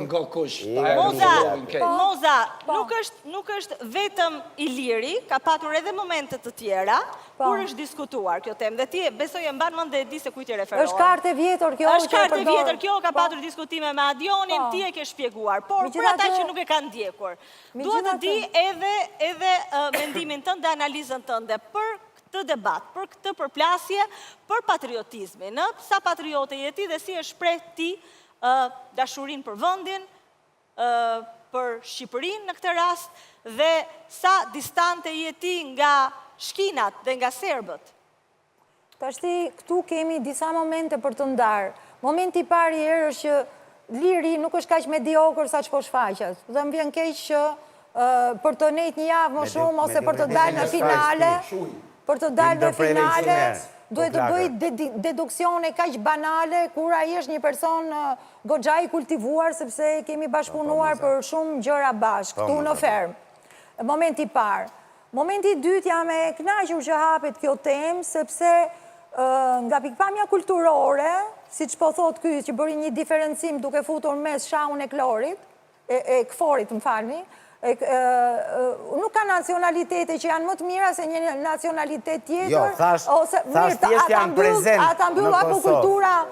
Nga kush. Moza, nuk është vetëm Iliri, ka patur edhe momentet të tjera, kur është diskutuar kjo temë. Dhe ti besoj e mban mend dhe e di se kujt i referohet. Është kartë e vjetër kjo. Është kartë e vjetër kjo, ka patur diskutime me Adionin, ti e ke shpjeguar. Por për ata që nuk e kanë ndjekur, dua të di edhe mendimin tënd dhe analizën tënde për këtë debat, për këtë përplasje, për patriotizmin. Sa patriote je ti dhe si e shpreh ti dashurin për vendin, për Shqipërinë në këtë rast, dhe sa distante je ti nga shkinat dhe nga serbët? Tashti, këtu kemi disa momente për të ndarë. Momenti i parë herë është që Liri nuk është kaq mediokër sa që po shfaqet. Dhe më vjen keq që për të nejt një javë më shumë ose për të dalë në finale, duhet të bëj deduksione kaq banale, kur ai është një person goxha i kultivuar, sepse kemi bashkëpunuar për shumë gjëra bashkë, këtu në ferm. Momenti i parë. Momenti i dytë, jam e kënaqur që hapet kjo temë, sepse nga pikpamja kulturore, siç po thot ky që bëri një diferencim duke futur mes shahun e klorit, e këforit, më falni, nuk ka nacionalitete që janë më të mira se një nacionalitet tjetër. Jo, thash thjesht janë prezent në Kosovë.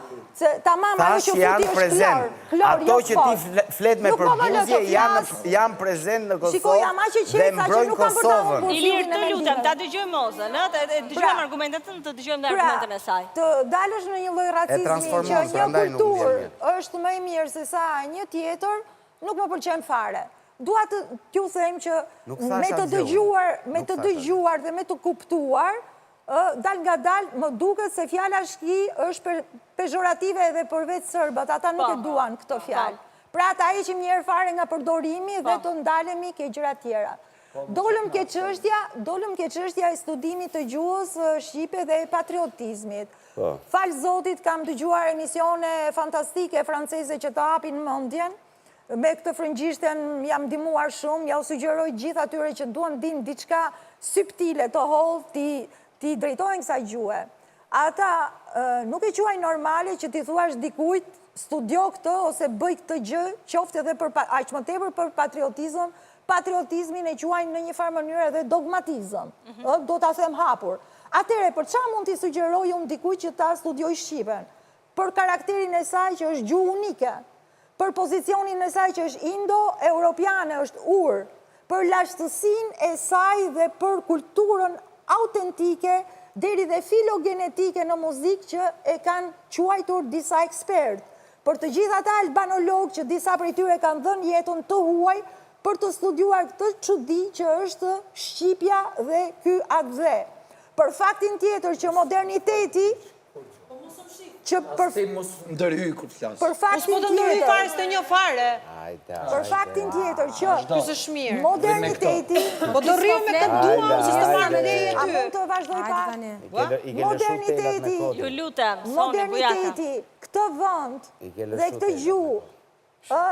Thash janë prezent. Ato që ti flet me përbuzje janë prezent në Kosovë dhe mbrojnë Kosovën. Ilir, të lutem, ta dëgjojmë Mozën, dëgjojmë argumentet të dëgjojmë dhe argumentin e saj. Të dalësh në një lloj racizmi që një kulturë është më e mirë se sa një tjetër, nuk më pëlqen fare. Dua të t'ju them që me të dëgjuar dhe me të kuptuar, dal nga dal, më duket se fjala shki është pejorative edhe për vetë sërbët, ata nuk e duan këtë fjalë. Pra ta heqim një herë fare nga përdorimi dhe të ndalemi ke gjëra tjera. Dolëm ke çështja e studimit të gjuhës shqipe dhe e patriotizmit. Fal Zotit, kam dëgjuar emisione fantastike franceze që të hapin mendjen. Me këtë frëngjishten jam ndihmuar shumë, ja u sugjeroj gjithë atyre që duan din diçka subtile të hollë, ti drejtojnë kësaj gjuhe. Ata nuk e quajnë normale që ti thuash dikujt studio këtë ose bëj këtë gjë, qoftë edhe aq më tepër për patriotizëm, patriotizmin e quajnë në një farë mënyrë edhe dogmatizëm. Do ta them hapur. Atëherë, për çfarë mund t'i sugjeroj unë dikujt që ta studioj shqipen? Për karakterin e saj që është gjuhë unike. Për pozicionin e saj që është indo-europiane, është urë, për lashtësinë e saj dhe për kulturën autentike, deri dhe filogenetike në muzikë që e kanë quajtur disa ekspertë. Për të gjithë ata albanologë që disa prej tyre kanë dhënë jetën të huaj për të studiuar këtë çudi që është shqipja dhe ky adhe. Për faktin tjetër që moderniteti Për faktin tjetër që moderniteti po do rrim me këtë dua ose të marrë me leje ty. A mund të vazhdoj pa? Moderniteti, këtë vend dhe këtë gjuhë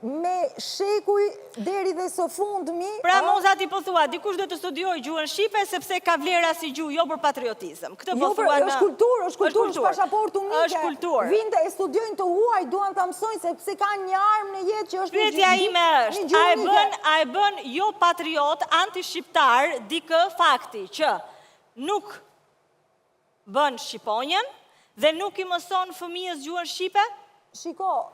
me shekuj deri dhe së fundmi. Pra Moza ti po thua, dikush do të studioj gjuhën shqipe sepse ka vlera si gjuhë, jo për patriotizëm. Këtë po thua në... është kulturë, është pasaportë unike. Është kulturë. Vinde e studiojnë të huaj, duan të mësojnë sepse ka një armë në jetë që është Pyetja ime është, a e bën jo patriot, anti-shqiptar, dikë fakti që nuk bën shqiponjen dhe nuk i mëson fëmijës gjuhën shqipe? Shiko,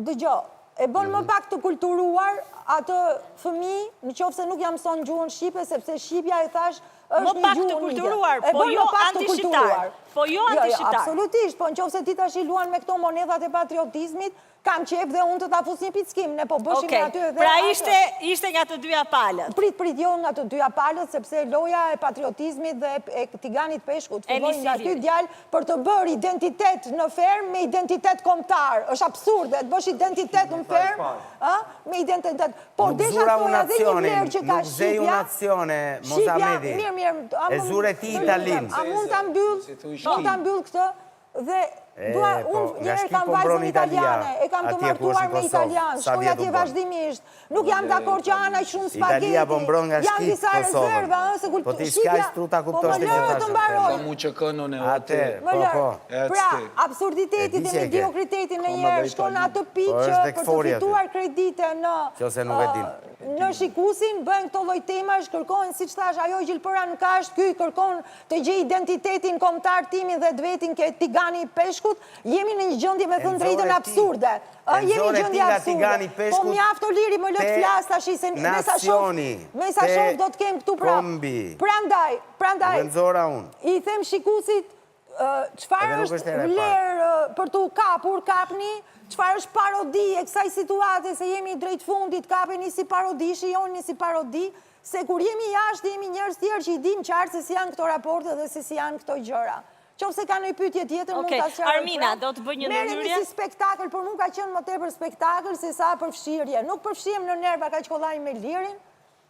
dëgjo, e bën më pak të kulturuar atë fëmijë, në qoftë se nuk jam mëson gjuhën shqipe, sepse shqipja e thash është një gjuhë unike. Më pak të kulturuar, po jo anti-shqiptar. Po jo anti-shqiptar. Absolutisht, po në qoftë se ti tash i luan me këto monedhat e patriotizmit, kam qef dhe unë të ta fus një pickim, ne po bëshim në aty dhe... Pra ishte nga të dyja palët. Prit jo nga të dyja palët, sepse loja e patriotizmit dhe e Tiganit Peshkut fillojnë nga ky djalë për të bërë identitet në ferm me identitet kombëtar. Është absurde, të bësh identitet në ferm me identitet. Por desha thoja dhe një vlerë që ka Shqipja... E zure ti Italin. A mund ta mbyll këtë dhe Unë njerë kam vajzën italiane, e kam të martuar me italian, shkoj atje vazhdimisht. Nuk jam dakord që ana shumë spageti. Italia po mbron nga shkip Kosovën. Po ti s'ka ishtu ta kuptosh të gjithashtë. Po mu që kënon e ote. Pra, absurditetit dhe mediokritetin në njerë shkon atë pikë që për të fituar kredite në shikusin, bëjnë këto lloj temash, kërkojnë, si që thash, ajo gjilpëra në kasht, ky kërkon të gjej identitetin kombëtar timin dhe dvetin ke Tigani i Peshkut, jemi në një gjendje me thënë drejtën absurde. Jemi në gjendje absurde. Po mjaft Oliri më lë të flas tash se me sa shoh do të kem këtu pra. Prandaj, i them shikusit çfarë është vlerë për të kapni, çfarë është parodi e kësaj situate se jemi drejt fundit, kapeni si parodi, shijoni si parodi, se kur jemi jashtë jemi njerëz tjerë që i dim qartë se si janë këto raporte dhe se si janë këto gjëra. Qofse ka një pyetje tjetër mund ta sqaroj. Armina, do të bëj një ndërhyrje. Merremi si spektakël, por nuk ka qenë më tepër spektakël se sa përfshirje. Nuk përfshihem në nerva kaq kollaj me Lirin.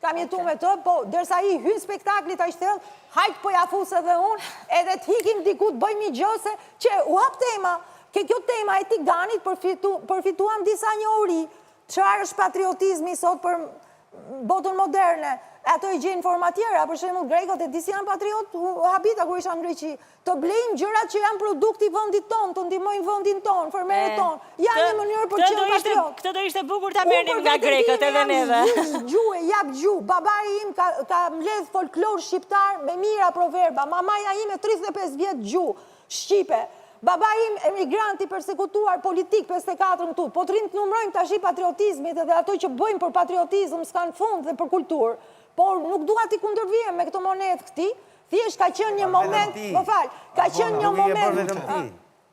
Kam jetuar me të, po derisa ai hyn spektaklit aq thellë, hajt po ja fus edhe unë, edhe të hikim diku të bëjmë një gjë që u hap tema. Kjo tema e Tiganit përfituam disa njohuri. Çfarë është patriotizmi sot për botën moderne? Ato i gjenë forma tjera, për shembull grekët e disi janë patriot, habita kur isha në Greqi. Të blejmë gjërat që janë produkti vendit tonë, të ndihmojnë vendin tonë, fermerët tonë. Janë një mënyrë për të qenë patriot. Këtë do ishte bukur ta merrnim nga grekët edhe neve. Gjuhë, jap gjuhë. Babai im ka mbledh folklor shqiptar me mira proverba. Mamaja ime 35 vjet gjuhë shqipe. Baba im emigrant i persekutuar politik 54 në tu. Po të rinë të numrojmë tash patriotizmit edhe ato që bëjmë për patriotizm s'kan fund dhe për kulturë. Por nuk dua t'i kundërvijem me këto monedë këti. Thjesht ka qenë një moment, më fal, ka qenë një moment.